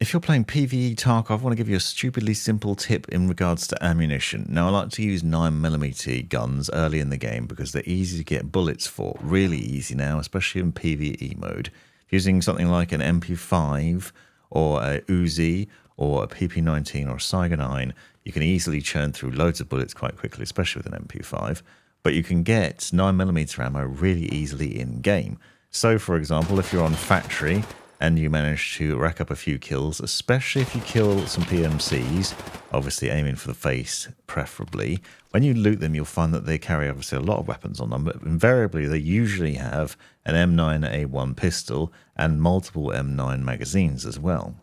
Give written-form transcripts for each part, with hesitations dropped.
If you're playing PVE Tarkov, I want to give you a stupidly simple tip in regards to ammunition. Now, I like to use 9mm guns early in the game because they're easy to get bullets for. Really easy now, especially in PVE mode. Using something like an MP5 or a Uzi or a PP19 or a Saiga 9, you can easily churn through loads of bullets quite quickly, especially with an MP5. But you can get 9mm ammo really easily in-game. So, for example, if you're on factory and you manage to rack up a few kills, especially if you kill some PMCs, obviously aiming for the face preferably, when you loot them you'll find that they carry obviously a lot of weapons on them, but invariably they usually have an M9A1 pistol and multiple M9 magazines as well.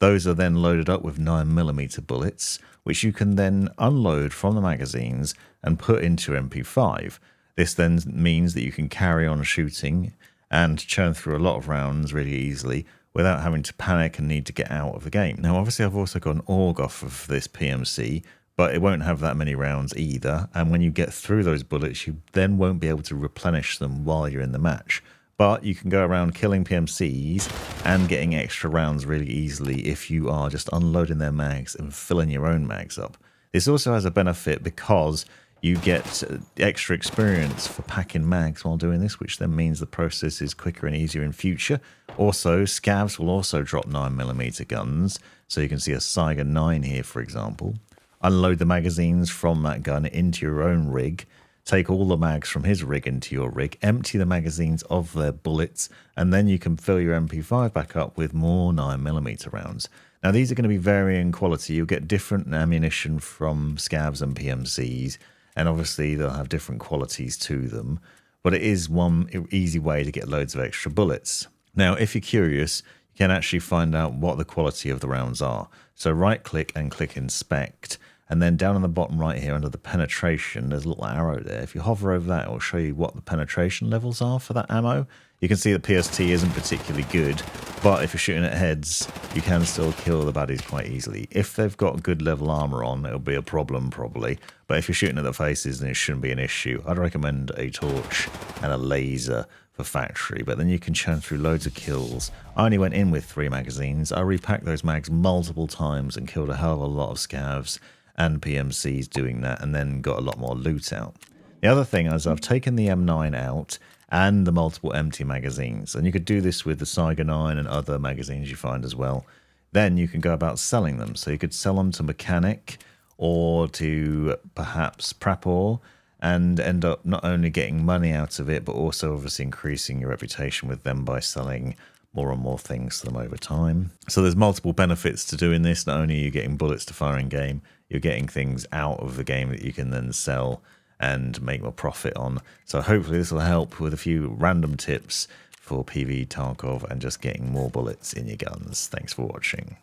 Those are then loaded up with 9mm bullets, which you can then unload from the magazines and put into MP5. This then means that you can carry on shooting and churn through a lot of rounds really easily without having to panic and need to get out of the game. Now, obviously, I've also got an AUG off of this PMC, but it won't have that many rounds either, and when you get through those bullets, you then won't be able to replenish them while you're in the match. But you can go around killing PMCs and getting extra rounds really easily if you are just unloading their mags and filling your own mags up. This also has a benefit because you get extra experience for packing mags while doing this, which then means the process is quicker and easier in future. Also, scavs will also drop 9mm guns, so you can see a Saiga 9 here, for example. Unload the magazines from that gun into your own rig, take all the mags from his rig into your rig, empty the magazines of their bullets, and then you can fill your MP5 back up with more 9mm rounds. Now, these are going to be varying quality. You'll get different ammunition from scavs and PMCs, and obviously they'll have different qualities to them, but it is one easy way to get loads of extra bullets. Now, if you're curious, you can actually find out what the quality of the rounds are. So right click and click inspect, and then down on the bottom right here under the penetration, there's a little arrow there. If you hover over that, it will show you what the penetration levels are for that ammo. You can see that PST isn't particularly good, but if you're shooting at heads, you can still kill the baddies quite easily. If they've got good level armor on, it'll be a problem probably, but if you're shooting at the faces, then it shouldn't be an issue. I'd recommend a torch and a laser for factory, but then you can churn through loads of kills. I only went in with 3 magazines. I repacked those mags multiple times and killed a hell of a lot of scavs and PMCs doing that, and then got a lot more loot out. The other thing is I've taken the M9 out and the multiple empty magazines, and you could do this with the Saiga 9 and other magazines you find as well. Then you can go about selling them. So you could sell them to mechanic or to perhaps prepor and end up not only getting money out of it, but also obviously increasing your reputation with them by selling more and more things to them over time. So there's multiple benefits to doing this. Not only are you getting bullets to fire in game, you're getting things out of the game that you can then sell and make more profit on. So hopefully this will help with a few random tips for PvE Tarkov and just getting more bullets in your guns. Thanks for watching.